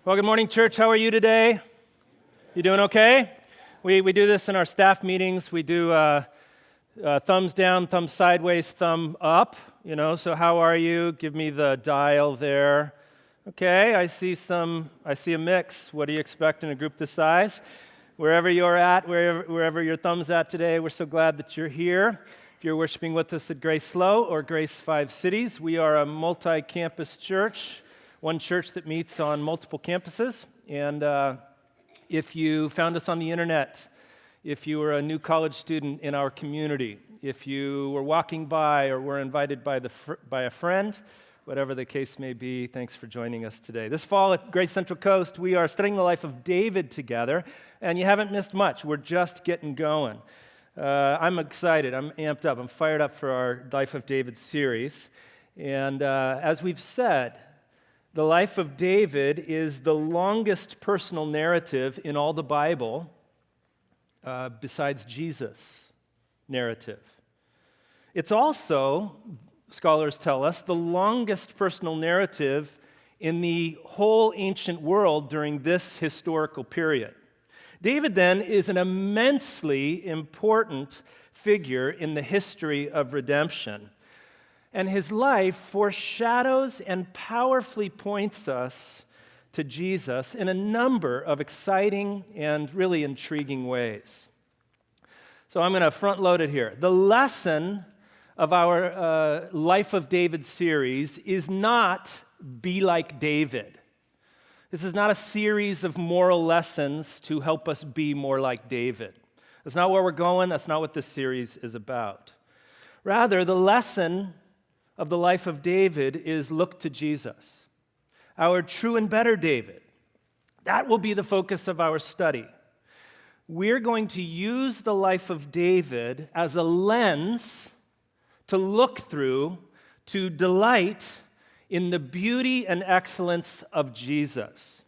Well, good morning, church. How are you today? You doing okay? We do this in our staff meetings. We do thumbs down, thumb sideways, thumb up. So how are you? Give me the dial there. Okay, I see a mix. What do you expect in a group this size? Wherever you're at, wherever your thumb's at today, we're so glad that you're here. If you're worshiping with us at Grace Slow or Grace 5 Cities, we are a multi-campus church. One church that meets on multiple campuses, and if you found us on the internet, if you were a new college student in our community, if you were walking by or were invited by a friend, whatever the case may be, thanks for joining us today. This fall at Grace Central Coast, we are studying the life of David together, and you haven't missed much. We're just getting going. I'm excited. I'm amped up. I'm fired up for our Life of David series, and as we've said, the life of David is the longest personal narrative in all the Bible besides Jesus' narrative. It's also, scholars tell us, the longest personal narrative in the whole ancient world during this historical period. David, then, is an immensely important figure in the history of redemption. And his life foreshadows and powerfully points us to Jesus in a number of exciting and really intriguing ways. So I'm going to front load it here. The lesson of our Life of David series is not be like David. This is not a series of moral lessons to help us be more like David. That's not where we're going. That's not what this series is about. Rather, the lesson of the life of David is look to Jesus, our true and better David. That will be the focus of our study. We're going to use the life of David as a lens to look through, to delight in the beauty and excellence of Jesus.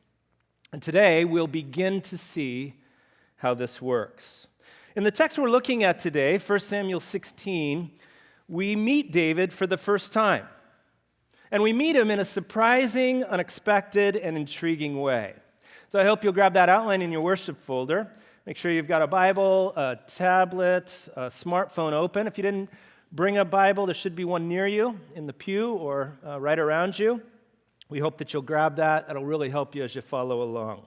And today we'll begin to see how this works. In the text we're looking at today, 1 Samuel 16, we meet David for the first time. And we meet him in a surprising, unexpected, and intriguing way. So I hope you'll grab that outline in your worship folder. Make sure you've got a Bible, a tablet, a smartphone open. If you didn't bring a Bible, there should be one near you in the pew or right around you. We hope that you'll grab that. It'll really help you as you follow along.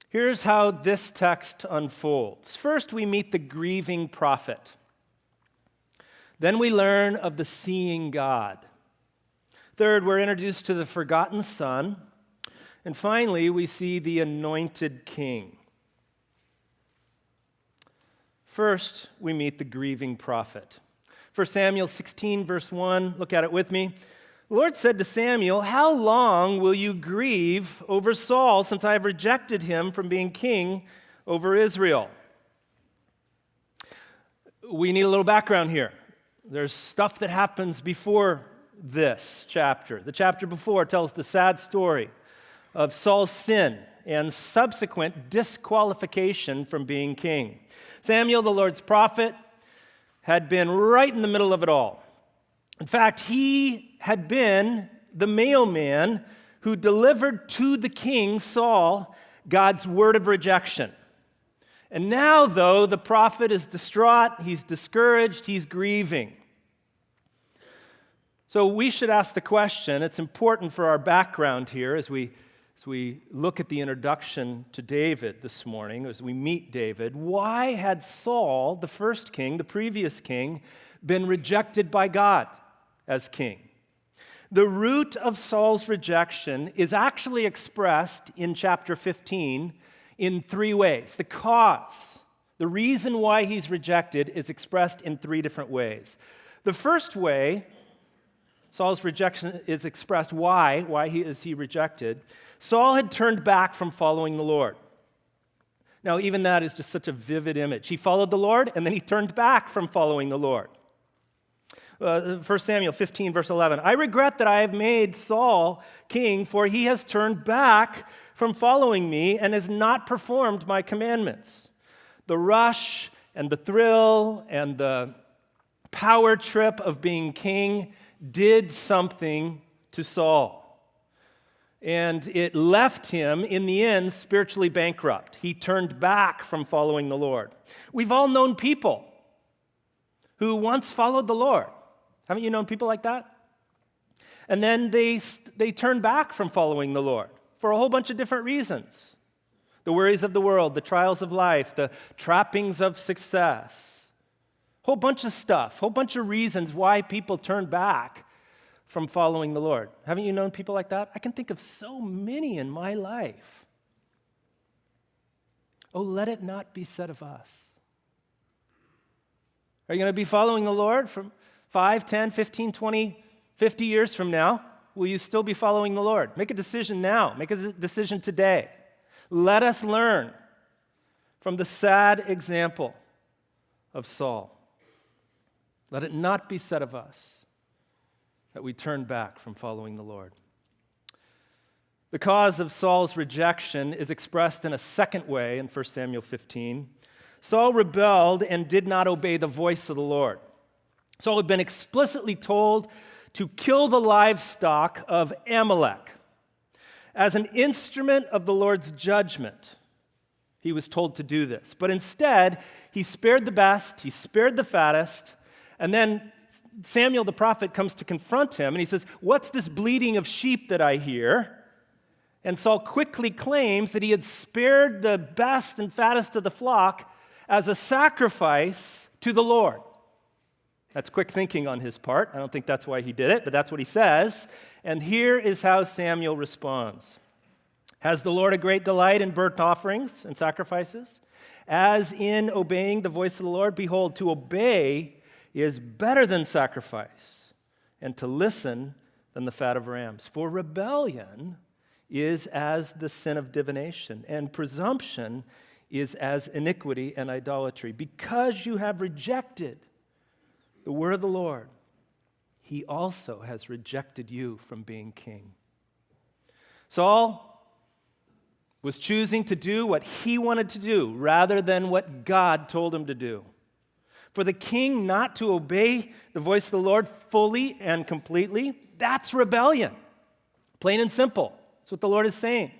Here's how this text unfolds. First, we meet the grieving prophet. Then we learn of the seeing God. Third, we're introduced to the forgotten son. And finally, we see the anointed king. First, we meet the grieving prophet. 1 Samuel 16, verse 1, look at it with me. The Lord said to Samuel, "How long will you grieve over Saul, since I have rejected him from being king over Israel?" We need a little background here. There's stuff that happens before this chapter. The chapter before tells the sad story of Saul's sin and subsequent disqualification from being king. Samuel, the Lord's prophet, had been right in the middle of it all. In fact, he had been the mailman who delivered to the king, Saul, God's word of rejection. And now, though, the prophet is distraught, he's discouraged, he's grieving. So we should ask the question, it's important for our background here as we look at the introduction to David this morning, as we meet David, why had Saul, the first king, the previous king, been rejected by God as king? The root of Saul's rejection is actually expressed in chapter 15 in three ways. The cause, the reason why he's rejected, is expressed in three different ways. The first way Saul's rejection is expressed, why is he rejected? Saul had turned back from following the Lord. Now, even that is just such a vivid image. He followed the Lord, and then he turned back from following the Lord. 1 Samuel 15, verse 11, "I regret that I have made Saul king, for he has turned back from following me and has not performed my commandments." The rush and the thrill and the power trip of being king did something to Saul. And it left him, in the end, spiritually bankrupt. He turned back from following the Lord. We've all known people who once followed the Lord. Haven't you known people like that? And then they turned back from following the Lord for a whole bunch of different reasons. The worries of the world, the trials of life, the trappings of success. Whole bunch of stuff, whole bunch of reasons why people turn back from following the Lord. Haven't you known people like that? I can think of so many in my life. Oh, let it not be said of us. Are you going to be following the Lord from 5, 10, 15, 20, 50 years from now? Will you still be following the Lord? Make a decision now. Make a decision today. Let us learn from the sad example of Saul. Let it not be said of us that we turn back from following the Lord. The cause of Saul's rejection is expressed in a second way in 1 Samuel 15. Saul rebelled and did not obey the voice of the Lord. Saul had been explicitly told to kill the livestock of Amalek. As an instrument of the Lord's judgment, he was told to do this. But instead, he spared the best, he spared the fattest, and then Samuel the prophet comes to confront him, and he says, "What's this bleating of sheep that I hear?" And Saul quickly claims that he had spared the best and fattest of the flock as a sacrifice to the Lord. That's quick thinking on his part. I don't think that's why he did it, but that's what he says. And here is how Samuel responds. Has the Lord a great delight in burnt offerings and sacrifices? As in obeying the voice of the Lord? Behold, to obey is better than sacrifice, and to listen than the fat of rams. For rebellion is as the sin of divination, and presumption is as iniquity and idolatry. Because you have rejected the word of the Lord, he also has rejected you from being king. Saul was choosing to do what he wanted to do rather than what God told him to do. For the king not to obey the voice of the Lord fully and completely, that's rebellion. Plain and simple. That's what the Lord is saying.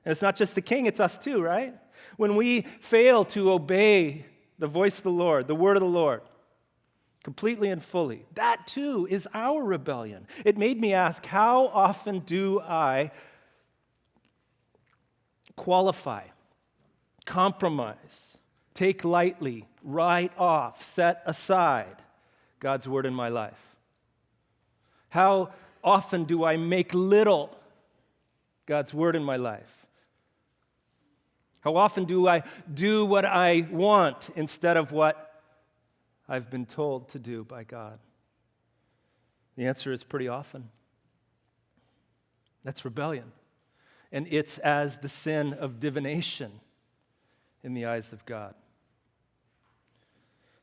And it's not just the king, it's us too, right? When we fail to obey the voice of the Lord, the word of the Lord, completely and fully, that too is our rebellion. It made me ask, how often do I qualify, compromise, take lightly, write off, set aside God's word in my life? How often do I make little God's word in my life? How often do I do what I want instead of what I've been told to do by God? The answer is pretty often. That's rebellion. And it's as the sin of divination in the eyes of God.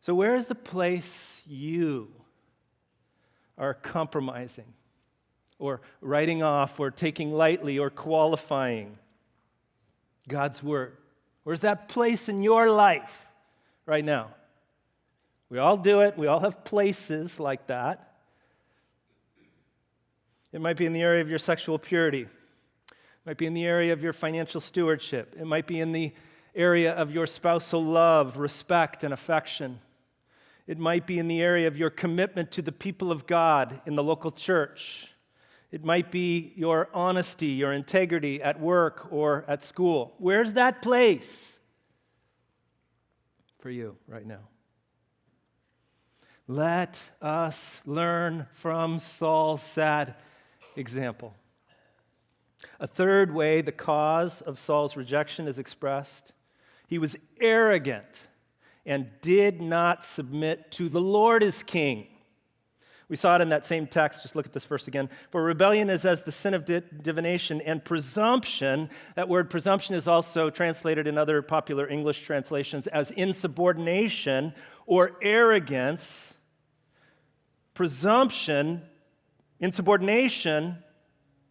So where is the place you are compromising or writing off or taking lightly or qualifying God's word? Where's that place in your life right now? We all do it. We all have places like that. It might be in the area of your sexual purity. It might be in the area of your financial stewardship. It might be in the area of your spousal love, respect, and affection. It might be in the area of your commitment to the people of God in the local church. It might be your honesty, your integrity at work or at school. Where's that place for you right now? Let us learn from Saul's sad example. A third way the cause of Saul's rejection is expressed: he was arrogant and did not submit to the Lord as king. We saw it in that same text. Just look at this verse again. For rebellion is as the sin of divination, and presumption, that word presumption is also translated in other popular English translations as insubordination or arrogance. Presumption, insubordination,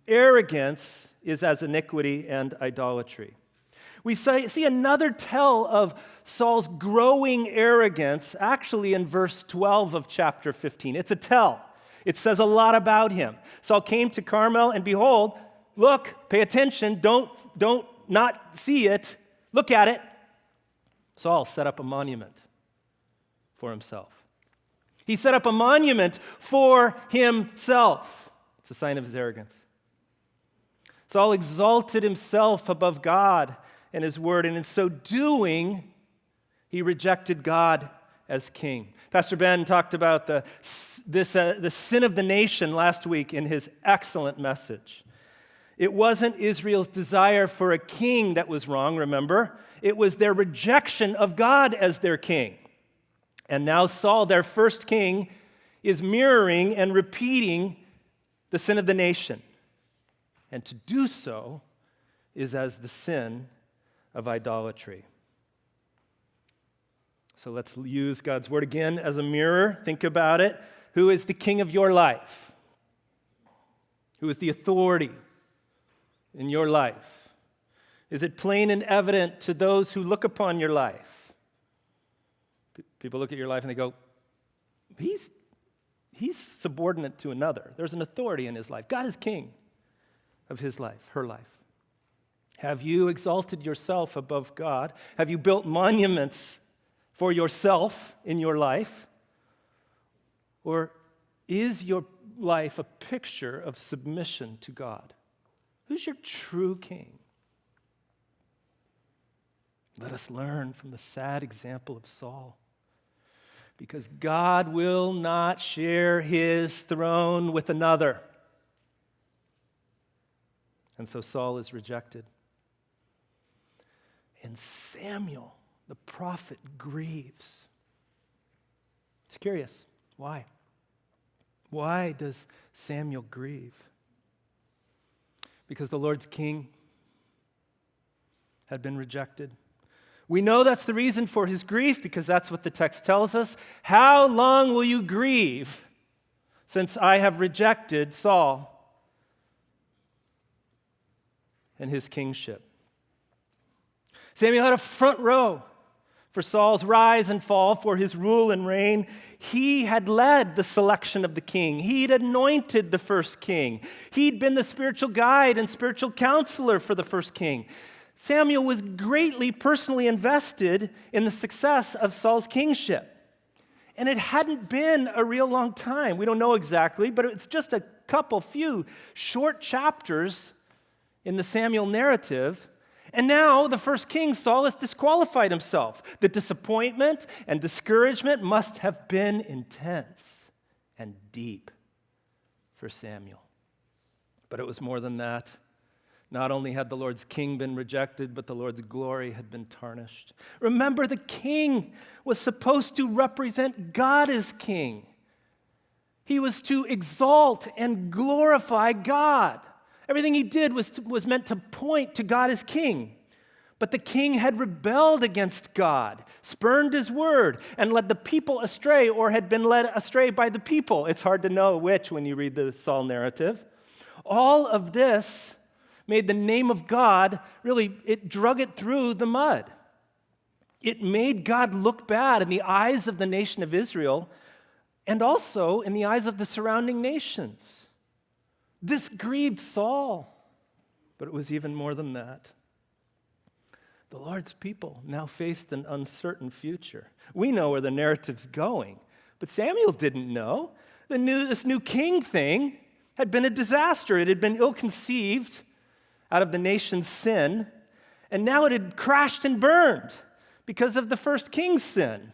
arrogance is as iniquity and idolatry. We see another tell of Saul's growing arrogance actually in verse 12 of chapter 15. It's a tell. It says a lot about him. Saul came to Carmel, and behold, look, pay attention, don't not see it, look at it. Saul set up a monument for himself. He set up a monument for himself. It's a sign of his arrogance. Saul exalted himself above God and his word, and in so doing, he rejected God as king. Pastor Ben talked about the sin of the nation last week in his excellent message. It wasn't Israel's desire for a king that was wrong, remember? It was their rejection of God as their king. And now Saul, their first king, is mirroring and repeating the sin of the nation. And to do so is as the sin of idolatry. So let's use God's word again as a mirror. Think about it. Who is the king of your life? Who is the authority in your life? Is it plain and evident to those who look upon your life? People look at your life and they go, he's subordinate to another. There's an authority in his life. God is king of his life, her life. Have you exalted yourself above God? Have you built monuments for yourself in your life? Or is your life a picture of submission to God? Who's your true king? Let us learn from the sad example of Saul. Because God will not share his throne with another. And so Saul is rejected. And Samuel, the prophet, grieves. It's curious. Why? Why does Samuel grieve? Because the Lord's king had been rejected. We know that's the reason for his grief because that's what the text tells us. How long will you grieve since I have rejected Saul and his kingship? Samuel had a front row for Saul's rise and fall, for his rule and reign. He had led the selection of the king. He'd anointed the first king. He'd been the spiritual guide and spiritual counselor for the first king. Samuel was greatly personally invested in the success of Saul's kingship. And it hadn't been a real long time. We don't know exactly, but it's just a few short chapters in the Samuel narrative. And now the first king, Saul, has disqualified himself. The disappointment and discouragement must have been intense and deep for Samuel. But it was more than that. Not only had the Lord's king been rejected, but the Lord's glory had been tarnished. Remember, the king was supposed to represent God as king. He was to exalt and glorify God. Everything he did was meant to point to God as king. But the king had rebelled against God, spurned his word, and led the people astray, or had been led astray by the people. It's hard to know which when you read the Saul narrative. All of this made the name of God, it drug it through the mud. It made God look bad in the eyes of the nation of Israel and also in the eyes of the surrounding nations. This grieved Saul, but it was even more than that. The Lord's people now faced an uncertain future. We know where the narrative's going, but Samuel didn't know. This new king thing had been a disaster. It had been ill-conceived out of the nation's sin, and now it had crashed and burned because of the first king's sin.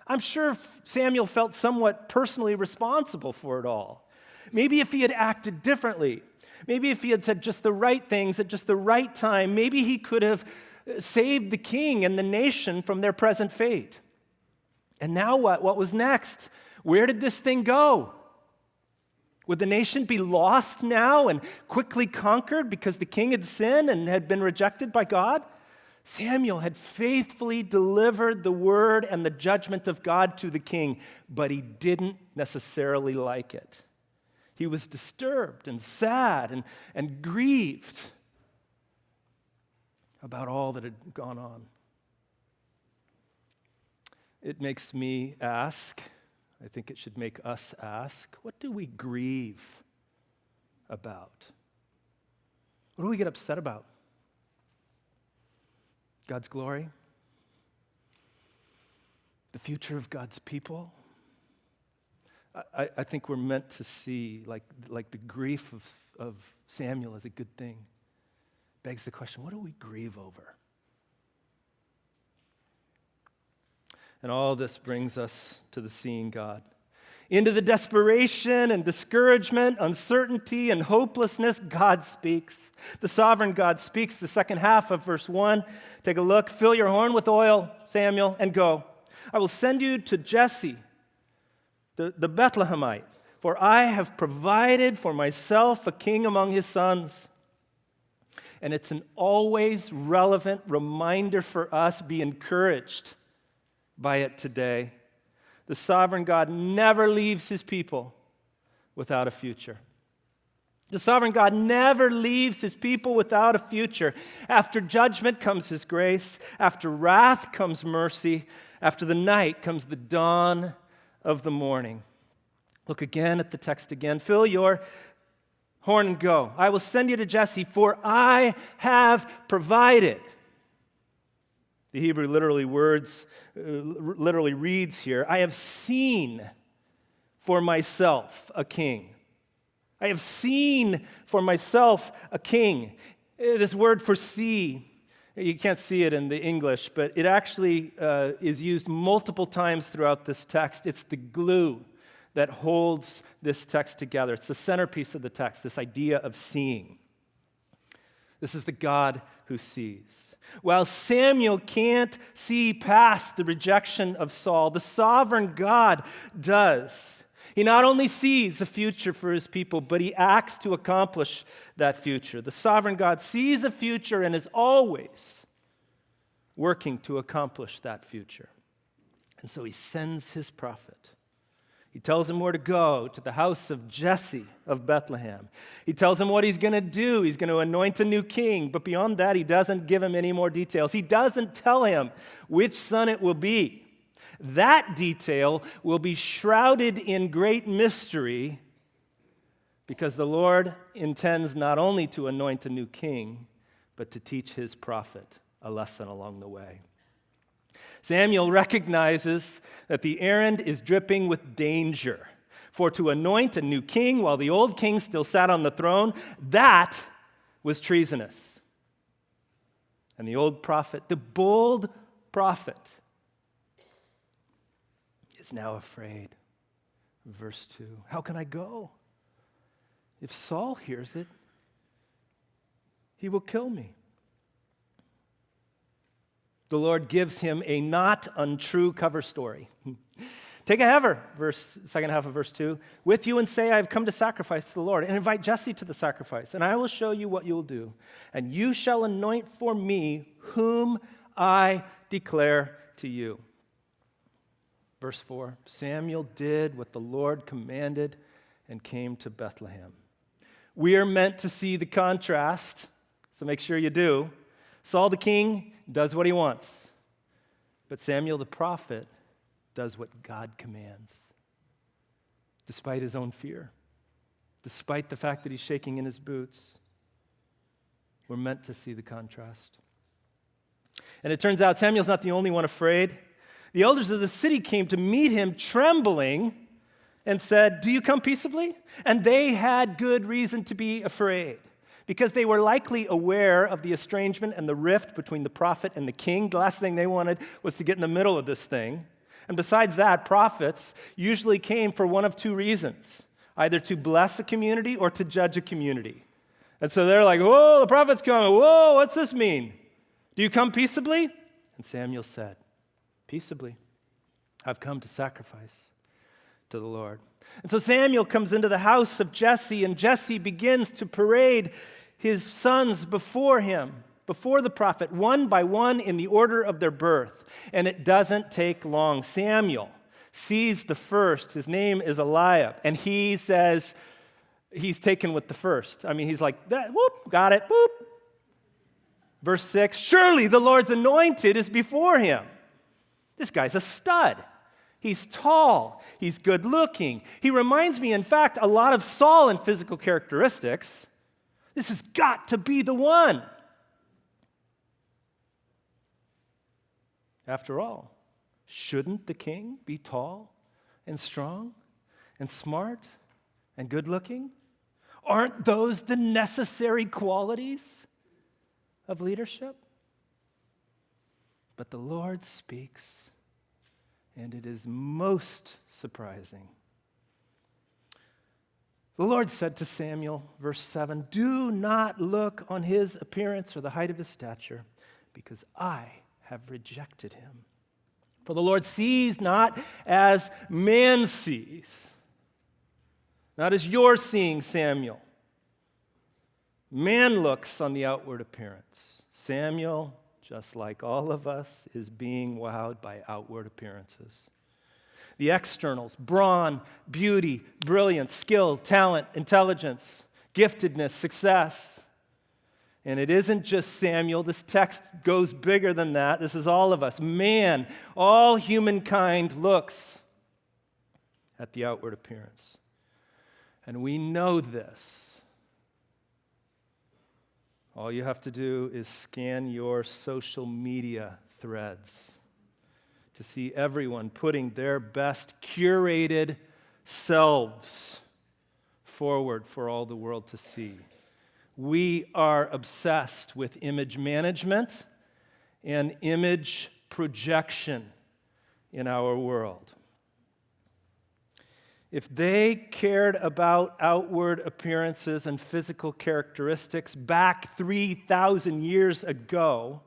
I'm sure Samuel felt somewhat personally responsible for it all. Maybe if he had acted differently, maybe if he had said just the right things at just the right time, maybe he could have saved the king and the nation from their present fate. And now what? What was next? Where did this thing go? Would the nation be lost now and quickly conquered because the king had sinned and had been rejected by God? Samuel had faithfully delivered the word and the judgment of God to the king, but he didn't necessarily like it. He was disturbed and sad and grieved about all that had gone on. It makes me ask, I think it should make us ask, what do we grieve about? What do we get upset about? God's glory? The future of God's people? I think we're meant to see like the grief of Samuel as a good thing. Begs the question, what do we grieve over? And all this brings us to the seeing God. Into the desperation and discouragement, uncertainty and hopelessness, God speaks. The sovereign God speaks. The second half of verse 1. Take a look. Fill your horn with oil, Samuel, and go. I will send you to Jesse, the Bethlehemite, for I have provided for myself a king among his sons. And it's an always relevant reminder for us. Be encouraged by it today. The sovereign God never leaves his people without a future. The sovereign God never leaves his people without a future. After judgment comes his grace. After wrath comes mercy. After the night comes the dawn of the morning. Look again at the text again. Fill your horn and go. I will send you to Jesse, for I have provided. The Hebrew literally reads here, I have seen for myself a king. I have seen for myself a king. This word for see, you can't see it in the English, but it actually is used multiple times throughout this text. It's the glue that holds this text together. It's the centerpiece of the text, this idea of seeing. This is the God who sees. While Samuel can't see past the rejection of Saul, the sovereign God does. He not only sees a future for his people, but he acts to accomplish that future. The sovereign God sees a future and is always working to accomplish that future. And so he sends his prophet. He tells him where to go, to the house of Jesse of Bethlehem. He tells him what he's going to do. He's going to anoint a new king. But beyond that, he doesn't give him any more details. He doesn't tell him which son it will be. That detail will be shrouded in great mystery because the Lord intends not only to anoint a new king, but to teach his prophet a lesson along the way. Samuel recognizes that the errand is dripping with danger. For to anoint a new king while the old king still sat on the throne, that was treasonous. And the old prophet, the bold prophet, is now afraid. Verse 2, how can I go? If Saul hears it, he will kill me. The Lord gives him a not untrue cover story. Take a heifer, second half of verse 2, with you and say, I have come to sacrifice to the Lord, and invite Jesse to the sacrifice, and I will show you what you will do. And you shall anoint for me whom I declare to you. Verse 4, Samuel did what the Lord commanded and came to Bethlehem. We are meant to see the contrast, so make sure you do. Saul the king does what he wants, but Samuel the prophet does what God commands, despite his own fear, despite the fact that he's shaking in his boots. We're meant to see the contrast. And it turns out Samuel's not the only one afraid. The elders of the city came to meet him trembling and said, do you come peaceably? And they had good reason to be afraid, because they were likely aware of the estrangement and the rift between the prophet and the king. The last thing they wanted was to get in the middle of this thing. And besides that, prophets usually came for one of two reasons, either to bless a community or to judge a community. And so they're like, whoa, the prophet's coming. Whoa, what's this mean? Do you come peaceably? And Samuel said, peaceably. I've come to sacrifice to the Lord. And so Samuel comes into the house of Jesse, and Jesse begins to parade his sons before him, before the prophet, one by one in the order of their birth. And it doesn't take long. Samuel sees the first. His name is Eliab. And he says he's taken with the first. I mean, he's like, whoop, got it, whoop. Verse 6, surely the Lord's anointed is before him. This guy's a stud. He's tall. He's good looking. He reminds me, in fact, a lot of Saul in physical characteristics. This has got to be the one. After all, shouldn't the king be tall and strong and smart and good-looking? Aren't those the necessary qualities of leadership? But the Lord speaks, and it is most surprising. The Lord said to Samuel, verse 7, "Do not look on his appearance or the height of his stature, because I have rejected him. For the Lord sees not as man sees." Not as you're seeing, Samuel. Man looks on the outward appearance. Samuel, just like all of us, is being wowed by outward appearances. The externals: brawn, beauty, brilliance, skill, talent, intelligence, giftedness, success. And it isn't just Samuel. This text goes bigger than that. This is all of us. Man, all humankind looks at the outward appearance. And we know this. All you have to do is scan your social media threads to see everyone putting their best curated selves forward for all the world to see. We are obsessed with image management and image projection in our world. If they cared about outward appearances and physical characteristics back 3,000 years ago,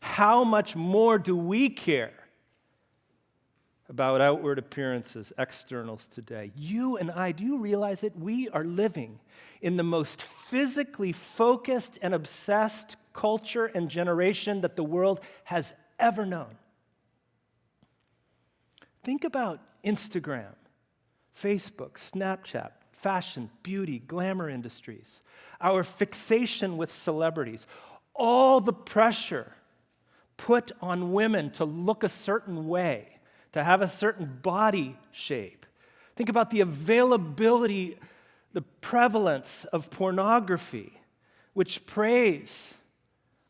how much more do we care about outward appearances, externals today? You and I, do you realize it? We are living in the most physically focused and obsessed culture and generation that the world has ever known. Think about Instagram, Facebook, Snapchat, fashion, beauty, glamour industries, our fixation with celebrities, all the pressure put on women to look a certain way, to have a certain body shape. Think about the availability, the prevalence of pornography, which preys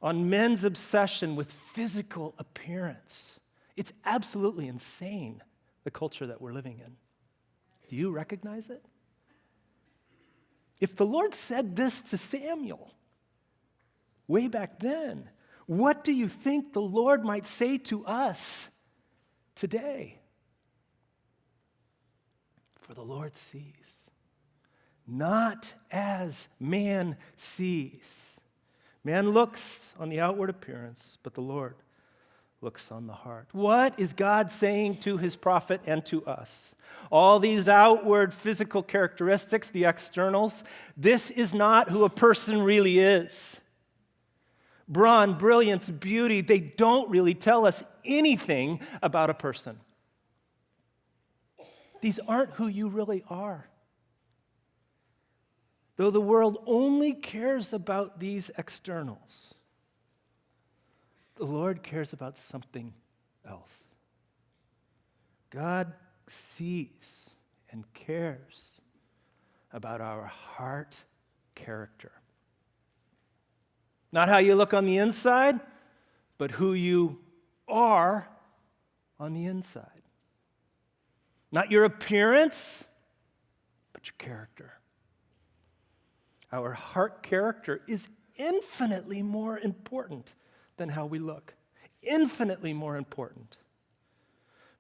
on men's obsession with physical appearance. It's absolutely insane, the culture that we're living in. Do you recognize it? If the Lord said this to Samuel way back then, what do you think the Lord might say to us today? For the Lord sees, not as man sees. Man looks on the outward appearance, but the Lord looks on the heart. What is God saying to his prophet and to us? All these outward physical characteristics, the externals, this is not who a person really is. Brawn, brilliance, beauty, they don't really tell us anything about a person. These aren't who you really are. Though the world only cares about these externals, the Lord cares about something else. God sees and cares about our heart character. Not how you look on the inside, but who you are on the inside. Not your appearance, but your character. Our heart character is infinitely more important than how we look. Infinitely more important.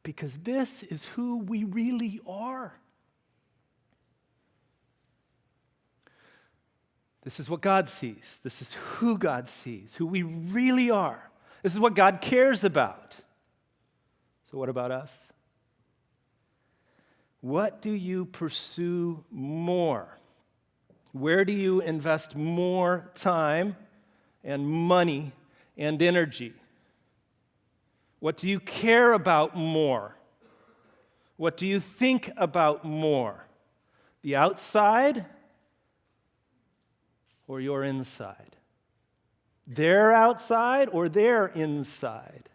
Because this is who we really are. This is what God sees. This is who God sees, who we really are. This is what God cares about. So what about us? What do you pursue more? Where do you invest more time and money and energy? What do you care about more? What do you think about more? The outside or your inside? Their outside or their inside?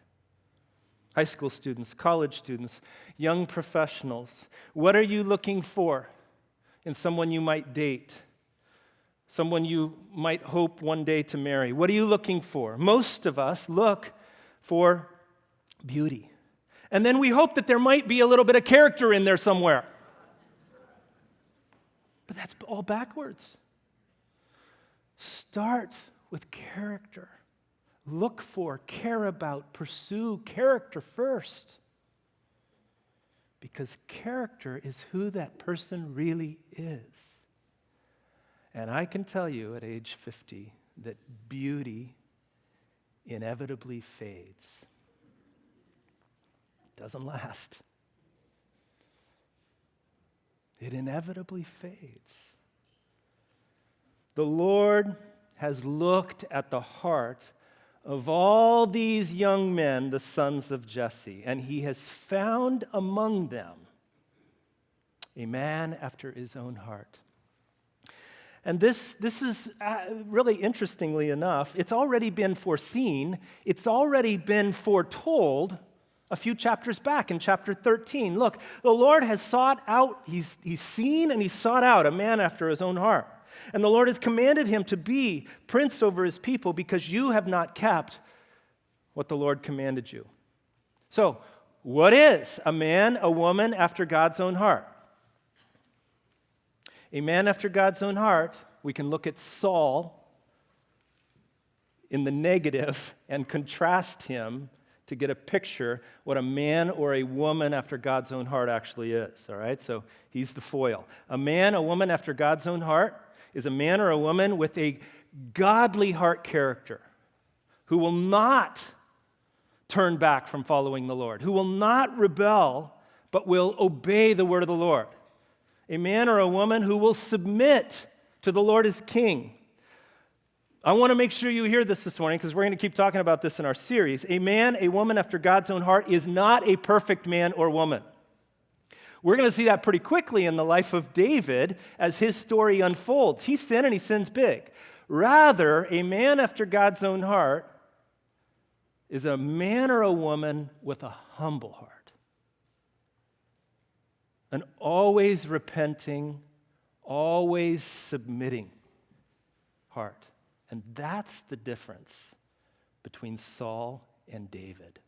High school students, college students, young professionals, what are you looking for in someone you might date? someone you might hope one day to marry? What are you looking for? Most of us look for beauty. And then we hope that there might be a little bit of character in there somewhere. But that's all backwards. Start with character. Look for, care about, pursue character first. Because character is who that person really is. And I can tell you at age 50 that beauty inevitably fades. It doesn't last. It inevitably fades. The Lord has looked at the heart of all these young men, the sons of Jesse, and he has found among them a man after his own heart. And this is really interestingly enough, it's already been foreseen, it's already been foretold a few chapters back in chapter 13. Look, the Lord has sought out, he's seen and he's sought out a man after his own heart. And the Lord has commanded him to be prince over his people because you have not kept what the Lord commanded you. So, what is a man, a woman after God's own heart? A man after God's own heart, we can look at Saul in the negative and contrast him to get a picture what a man or a woman after God's own heart actually is, all right? So he's the foil. A man, a woman after God's own heart is a man or a woman with a godly heart character who will not turn back from following the Lord, who will not rebel, but will obey the word of the Lord. A man or a woman who will submit to the Lord as king. I want to make sure you hear this morning because we're going to keep talking about this in our series. A man, a woman after God's own heart is not a perfect man or woman. We're going to see that pretty quickly in the life of David as his story unfolds. He sinned and he sins big. Rather, a man after God's own heart is a man or a woman with a humble heart. An always repenting, always submitting heart. And that's the difference between Saul and David.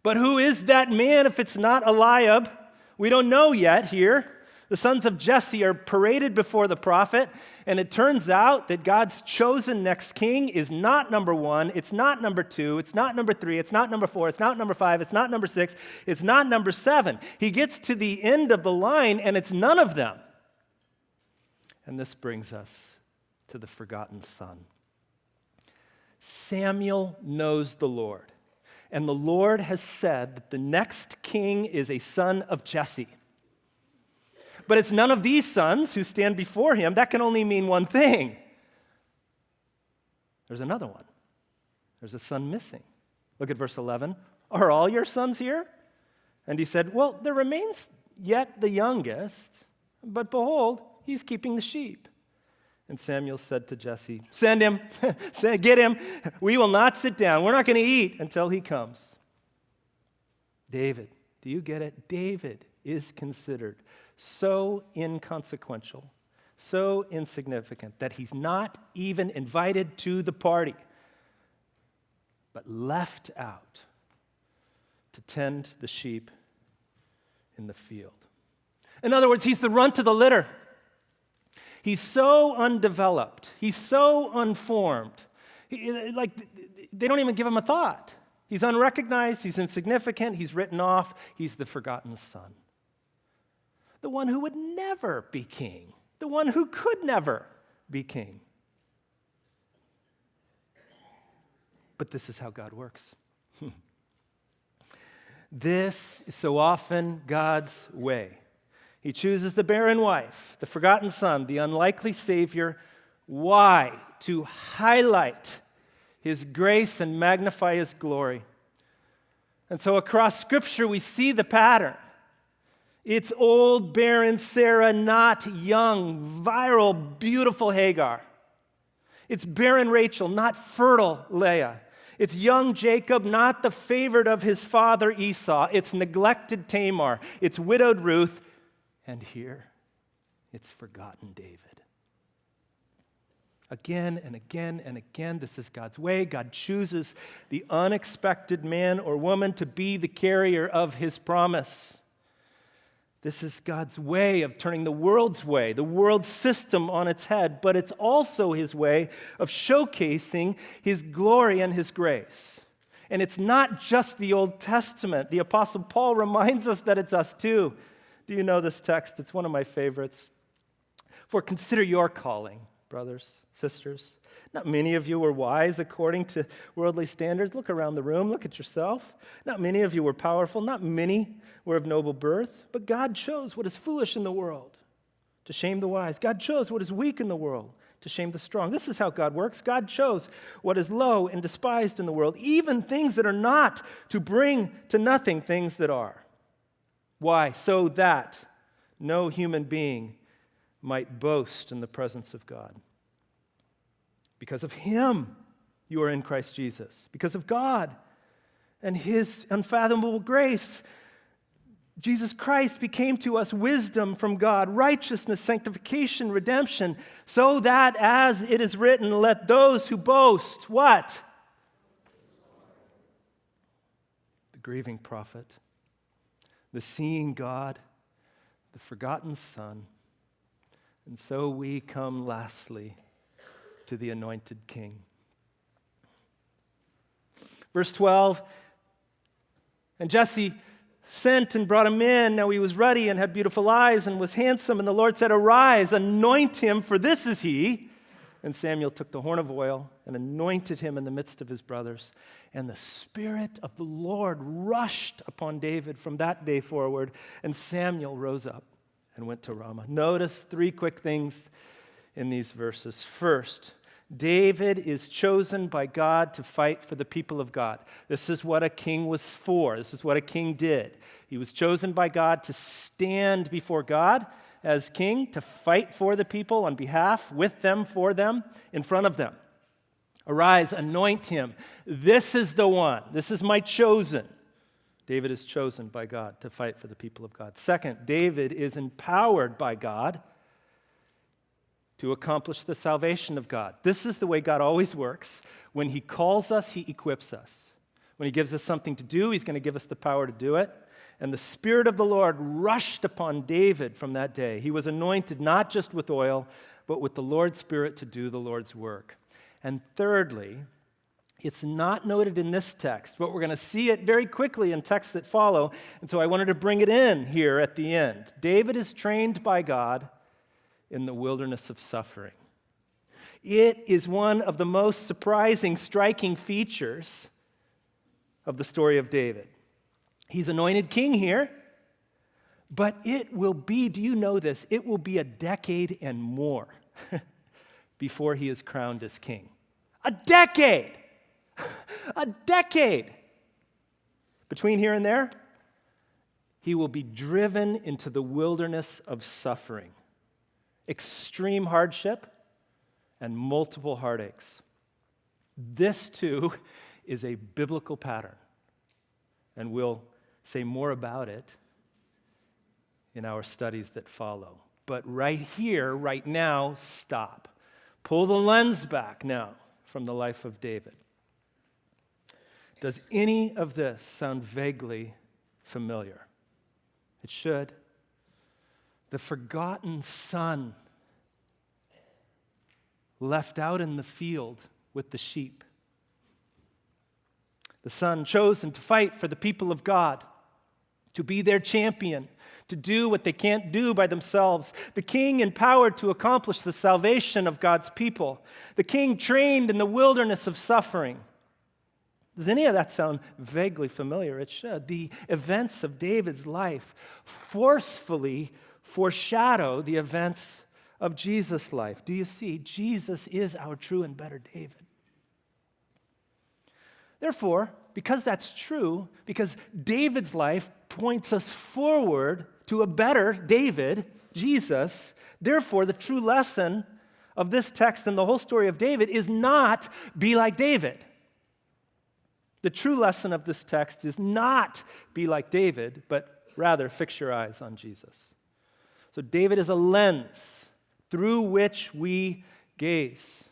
But who is that man if it's not Eliab? We don't know yet here. The sons of Jesse are paraded before the prophet, and it turns out that God's chosen next king is not number 1, it's not number 2, it's not number 3, it's not number 4, it's not number 5, it's not number 6, it's not number 7. He gets to the end of the line, and it's none of them. And this brings us to the forgotten son. Samuel knows the Lord, and the Lord has said that the next king is a son of Jesse. But it's none of these sons who stand before him. That can only mean one thing. There's another one. There's a son missing. Look at verse 11. Are all your sons here? And he said, well, there remains yet the youngest, but behold, he's keeping the sheep. And Samuel said to Jesse, send him, get him. We will not sit down. We're not going to eat until he comes. David, do you get it? David is considered so inconsequential, so insignificant that he's not even invited to the party, but left out to tend the sheep in the field. In other words, he's the runt of the litter. He's so undeveloped. He's so unformed. They don't even give him a thought. He's unrecognized. He's insignificant. He's written off. He's the forgotten son. The one who would never be king. The one who could never be king. But this is how God works. This is so often God's way. He chooses the barren wife, the forgotten son, the unlikely Savior. Why? To highlight His grace and magnify His glory. And so across Scripture, we see the pattern. It's old, barren Sarah, not young, viral, beautiful Hagar. It's barren Rachel, not fertile Leah. It's young Jacob, not the favorite of his father Esau. It's neglected Tamar. It's widowed Ruth. And here It's forgotten David. Again and again and again, this is God's way. God chooses the unexpected man or woman to be the carrier of his promise. This is God's way of turning the world's system on its head, but it's also his way of showcasing his glory and his grace. And it's not just the Old Testament. The Apostle Paul reminds us that it's us too. Do you know this text? It's one of my favorites. For consider your calling, brothers, sisters. Not many of you were wise according to worldly standards. Look around the room. Look at yourself. Not many of you were powerful. Not many were of noble birth. But God chose what is foolish in the world to shame the wise. God chose what is weak in the world to shame the strong. This is how God works. God chose what is low and despised in the world, even things that are not, to bring to nothing things that are. Why? So that no human being might boast in the presence of God. Because of him, you are in Christ Jesus. Because of God and his unfathomable grace, Jesus Christ became to us wisdom from God, righteousness, sanctification, redemption, so that, as it is written, let those who boast, what? The grieving prophet, the seeing God, the forgotten Son. And so we come lastly to the anointed King. Verse 12, and Jesse sent and brought him in. Now he was ruddy and had beautiful eyes and was handsome. And the Lord said, arise, anoint him, for this is he. And Samuel took the horn of oil and anointed him in the midst of his brothers. And the Spirit of the Lord rushed upon David from that day forward. And Samuel rose up and went to Ramah. Notice three quick things in these verses. First, David is chosen by God to fight for the people of God. This is what a king was for. This is what a king did. He was chosen by God to stand before God as king, to fight for the people on behalf, with them, for them, in front of them. Arise, anoint him. This is the one. This is my chosen. David is chosen by God to fight for the people of God. Second, David is empowered by God to accomplish the salvation of God. This is the way God always works. When he calls us, he equips us. When he gives us something to do, he's going to give us the power to do it. And the Spirit of the Lord rushed upon David from that day. He was anointed not just with oil, but with the Lord's Spirit to do the Lord's work. And thirdly, it's not noted in this text, but we're going to see it very quickly in texts that follow. And so I wanted to bring it in here at the end. David is trained by God in the wilderness of suffering. It is one of the most surprising, striking features of the story of David. He's anointed king here, but it will be, do you know this? It will be a decade and more before he is crowned as king. A decade! A decade! Between here and there, he will be driven into the wilderness of suffering. Extreme hardship, and multiple heartaches. This, too, is a biblical pattern, and we'll say more about it in our studies that follow. But right here, right now, stop. Pull the lens back now from the life of David. Does any of this sound vaguely familiar? It should. The forgotten son left out in the field with the sheep. The son chosen to fight for the people of God, to be their champion, to do what they can't do by themselves. The king empowered to accomplish the salvation of God's people. The king trained in the wilderness of suffering. Does any of that sound vaguely familiar? It should. The events of David's life forcefully foreshadow the events of Jesus' life. Do you see? Jesus is our true and better David. Therefore, because that's true, because David's life points us forward to a better David, Jesus, therefore the true lesson of this text and the whole story of David is not be like David. The true lesson of this text is not be like David, but rather fix your eyes on Jesus. So David is a lens through which we gaze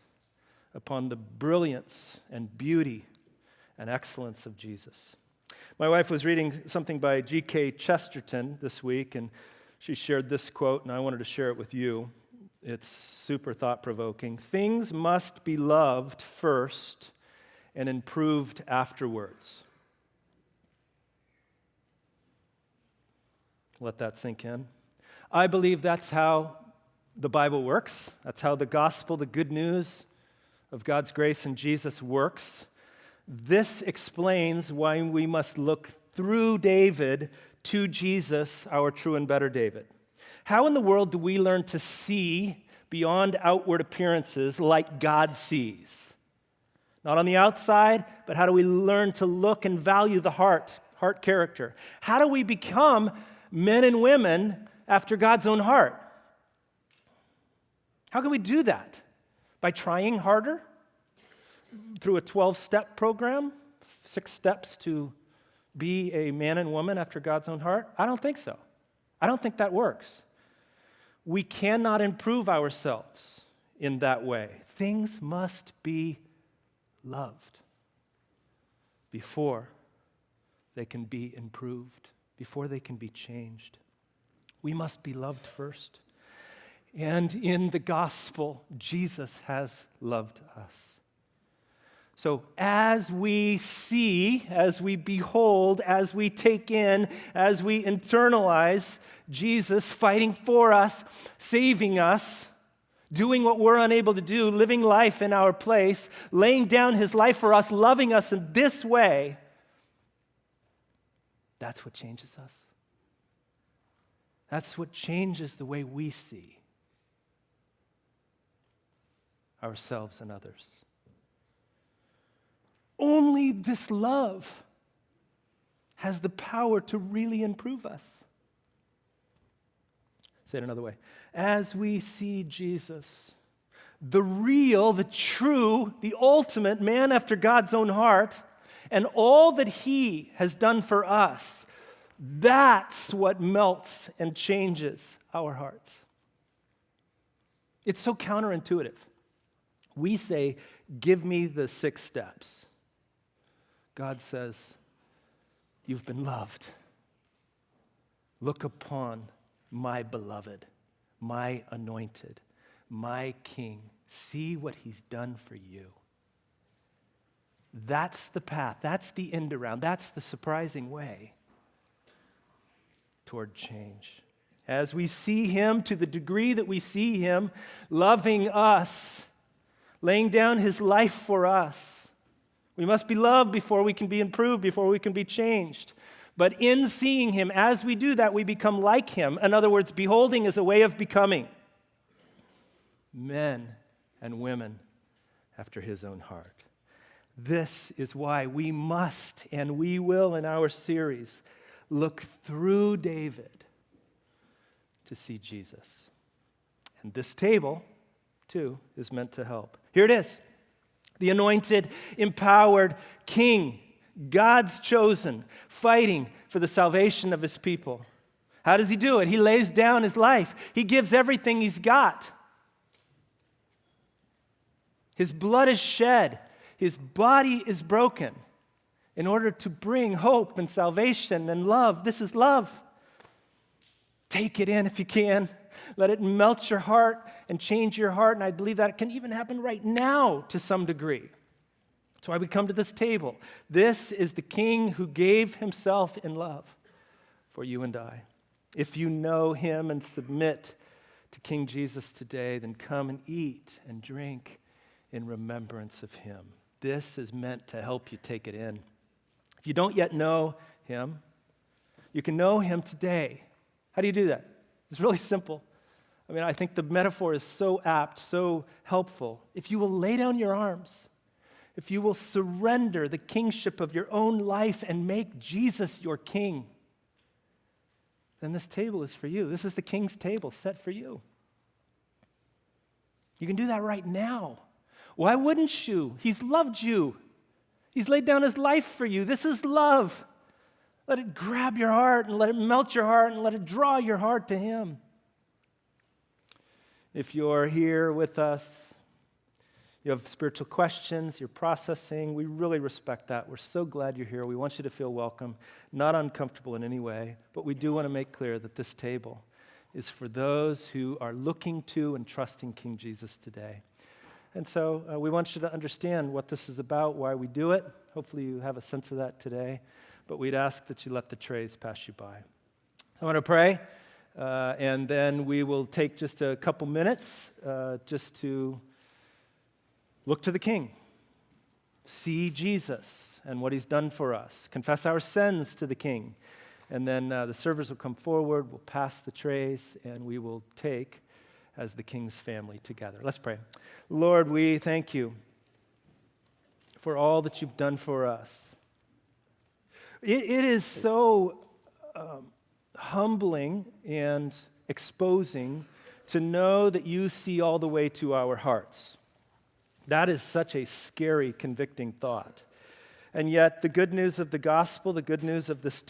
upon the brilliance and beauty and excellence of Jesus. My wife was reading something by G.K. Chesterton this week, and she shared this quote, and I wanted to share it with you. It's super thought-provoking. Things must be loved first and improved afterwards. Let that sink in. I believe that's how the Bible works. That's how the gospel, the good news of God's grace in Jesus works. This explains why we must look through David to Jesus, our true and better David. How in the world do we learn to see beyond outward appearances like God sees? Not on the outside, but how do we learn to look and value the heart character? How do we become men and women after God's own heart? How can we do that? By trying harder? Through a 12-step program? 6 steps to be a man and woman after God's own heart? I don't think so. I don't think that works. We cannot improve ourselves in that way. Things must be loved before they can be improved, before they can be changed. We must be loved first. And in the gospel, Jesus has loved us. So as we see, as we behold, as we take in, as we internalize Jesus fighting for us, saving us, doing what we're unable to do, living life in our place, laying down his life for us, loving us in this way, that's what changes us. That's what changes the way we see ourselves and others. Only this love has the power to really improve us. Say it another way. As we see Jesus, the real, the true, the ultimate man after God's own heart, and all that he has done for us, that's what melts and changes our hearts. It's so counterintuitive. We say, give me the 6 steps. God says, you've been loved. Look upon my beloved, my anointed, my king. See what he's done for you. That's the path. That's the end around. That's the surprising way toward change. As we see him, to the degree that we see him loving us, laying down his life for us, we must be loved before we can be improved, before we can be changed. But in seeing him, as we do that, we become like him. In other words, beholding is a way of becoming men and women after his own heart. This is why we must, and we will in our series, look through David to see Jesus. And this table, too, is meant to help. Here it is. The anointed, empowered king, God's chosen, fighting for the salvation of his people. How does he do it? He lays down his life. He gives everything he's got. His blood is shed. His body is broken in order to bring hope and salvation and love. This is love. Take it in if you can. Let it melt your heart and change your heart. And I believe that it can even happen right now to some degree. That's why we come to this table. This is the King who gave himself in love for you and I. If you know him and submit to King Jesus today, then come and eat and drink in remembrance of him. This is meant to help you take it in. If you don't yet know him, you can know him today. How do you do that? It's really simple. I mean, I think the metaphor is so apt, so helpful. If you will lay down your arms, if you will surrender the kingship of your own life and make Jesus your king, then this table is for you. This is the king's table set for you. You can do that right now. Why wouldn't you? He's loved you. He's laid down his life for you. This is love. Let it grab your heart and let it melt your heart and let it draw your heart to him. If you're here with us, you have spiritual questions, you're processing, we really respect that. We're so glad you're here. We want you to feel welcome, not uncomfortable in any way, but we do want to make clear that this table is for those who are looking to and trusting King Jesus today. And so we want you to understand what this is about, why we do it. Hopefully you have a sense of that today, but we'd ask that you let the trays pass you by. I want to pray, and then we will take just a couple minutes just to look to the King, see Jesus and what he's done for us, confess our sins to the King, and then the servers will come forward, we'll pass the trays, and we will take as the King's family together. Let's pray. Lord, we thank you for all that you've done for us. It is so humbling and exposing to know that you see all the way to our hearts. That is such a scary, convicting thought. And yet, the good news of the gospel, the good news of this